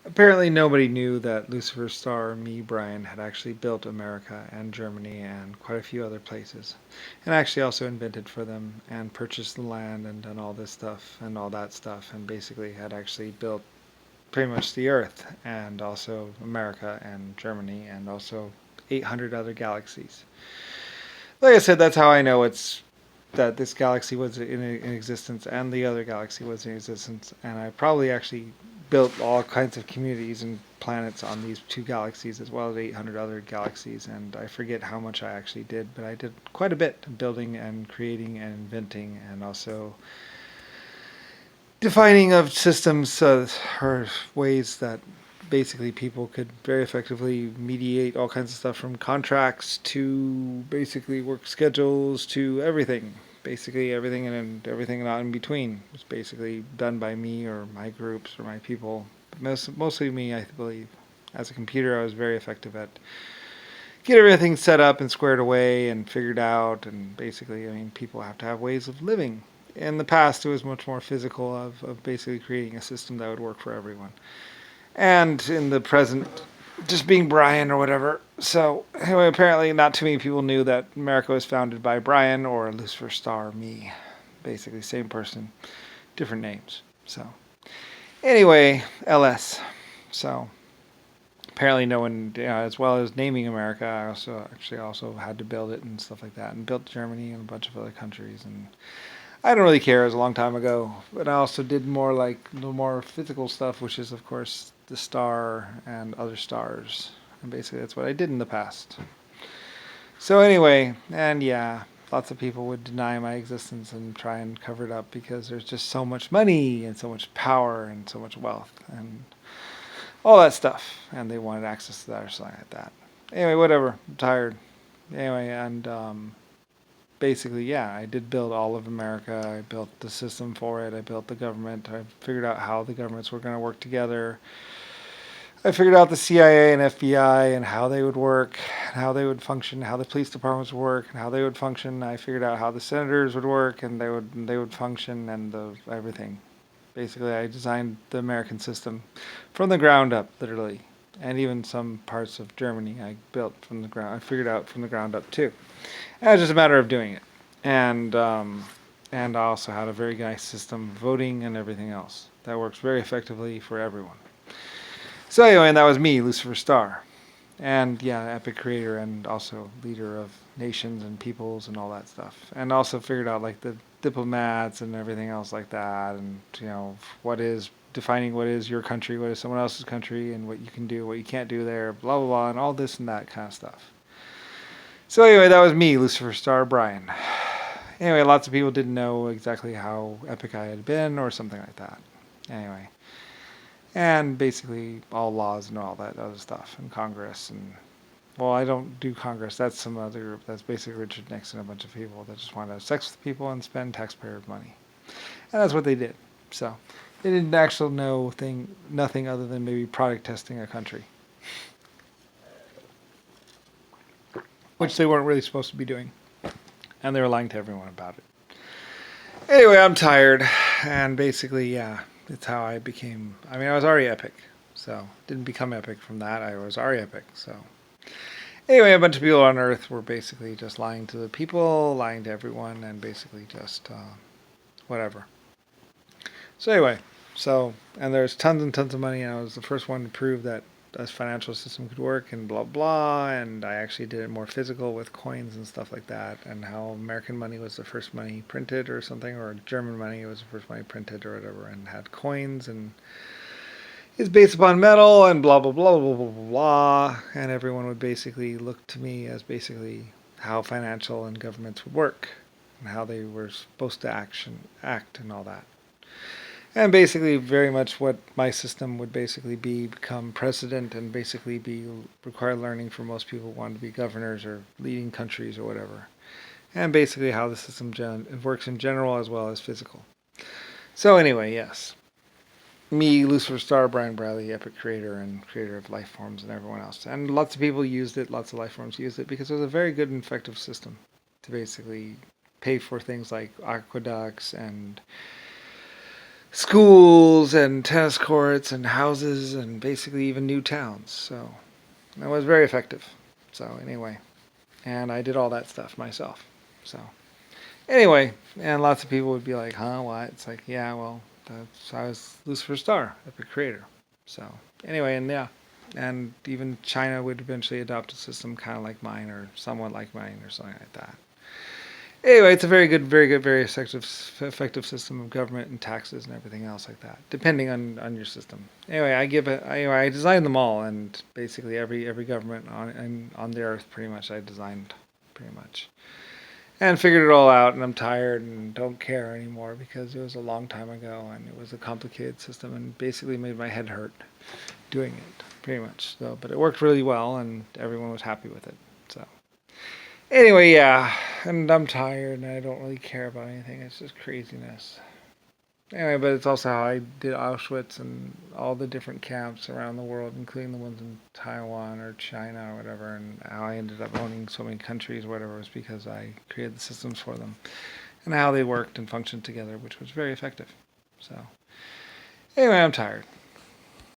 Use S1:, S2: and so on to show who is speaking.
S1: Apparently, nobody knew that Lucifer star, me, Brian, had actually built America and Germany and quite a few other places. And actually also invented for them and purchased the land and done all this stuff and all that stuff and basically had actually built pretty much the Earth and also America and Germany and also 800 other galaxies. Like I said, that's how I know it's that this galaxy was in existence and the other galaxy was in existence, and I probably actually built all kinds of communities and planets on these two galaxies as well as 800 other galaxies, and I forget how much I actually did, but I did quite a bit building and creating and inventing and also defining of systems or ways that basically people could very effectively mediate all kinds of stuff from contracts to basically work schedules to everything. Basically everything and everything not in between was basically done by me or my groups or my people. But mostly me, I believe. As a computer, I was very effective at get everything set up and squared away and figured out. And basically, I mean, people have to have ways of living. In the past, it was much more physical of basically creating a system that would work for everyone. And in the present, just being Brian or whatever. So, anyway, apparently not too many people knew that America was founded by Brian or Lucifer Star, me. Basically, same person, different names. So, anyway, L.S. So, apparently no one, as well as naming America, I also had to build it and stuff like that, and built Germany and a bunch of other countries. And I don't really care. It was a long time ago, but I also did more like the more physical stuff, which is of course the star and other stars, and basically that's what I did in the past. So anyway, and yeah, lots of people would deny my existence and try and cover it up because there's just so much money and so much power and so much wealth and all that stuff, and they wanted access to that or something like that. Anyway, whatever. I'm tired. Anyway, and basically, yeah, I did build all of America. I built the system for it. I built the government. I figured out how the governments were going to work together. I figured out the CIA and FBI and how they would work, and how they would function, how the police departments would work, and how they would function. I figured out how the senators would work, and they would function, and the everything. Basically, I designed the American system from the ground up, literally, and even some parts of Germany I built from the ground. I figured out from the ground up too. And it was just a matter of doing it, and and I also had a very nice system of voting and everything else that works very effectively for everyone. So anyway, and that was me, Lucifer Star, and yeah, epic creator and also leader of nations and peoples and all that stuff, and also figured out like the diplomats and everything else like that, and what is defining what is your country, what is someone else's country, and what you can do, what you can't do there, blah blah blah, and all this and that kind of stuff. So anyway, that was me, Lucifer Star Brian. Anyway, lots of people didn't know exactly how epic I had been or something like that. Anyway, and basically all laws and all that other stuff and Congress and well, I don't do Congress. That's some other group. That's basically Richard Nixon and a bunch of people that just want to have sex with people and spend taxpayer money, and that's what they did. So they didn't actually know nothing other than maybe product testing a country, which they weren't really supposed to be doing, and they were lying to everyone about it. Anyway, I'm tired, and basically, yeah, it's how I became. I mean, I was already epic, so didn't become epic from that. I was already epic, so anyway, a bunch of people on Earth were basically just lying to the people, lying to everyone, and basically just whatever. So anyway, and there's tons and tons of money, and I was the first one to prove that this financial system could work, and blah blah. And I actually did it more physical with coins and stuff like that, and how American money was the first money printed or something, or German money was the first money printed or whatever, and had coins and is based upon metal and blah blah blah blah blah blah blah, and everyone would basically look to me as basically how financial and governments would work and how they were supposed to act and all that. And basically very much what my system would basically become precedent and basically be required learning for most people who want to be governors or leading countries or whatever. And basically how the system works in general as well as physical. So anyway, yes, me, Lucifer Star, Brian Bradley, epic creator and creator of life forms and everyone else. And lots of people used it, lots of life forms used it because it was a very good and effective system to basically pay for things like aqueducts and schools and tennis courts and houses and basically even new towns. So it was very effective. So anyway, and I did all that stuff myself. So anyway, and lots of people would be like, "Huh, what?" It's like, yeah, well, I was Lucifer Star, epic creator. So anyway, and yeah, and even China would eventually adopt a system kind of like mine or somewhat like mine or something like that. Anyway, it's a very good, very effective system of government and taxes and everything else like that, depending on your system. Anyway, I designed them all, and basically every government on the earth, pretty much, I designed pretty much, and figured it all out. And I'm tired and don't care anymore because it was a long time ago, and it was a complicated system, and basically made my head hurt doing it, pretty much. So, but it worked really well, and everyone was happy with it. So. Anyway, yeah, and I'm tired and I don't really care about anything. It's just craziness. Anyway, but it's also how I did Auschwitz and all the different camps around the world, including the ones in Taiwan or China or whatever, and how I ended up owning so many countries or whatever was because I created the systems for them and how they worked and functioned together, which was very effective. So, anyway, I'm tired.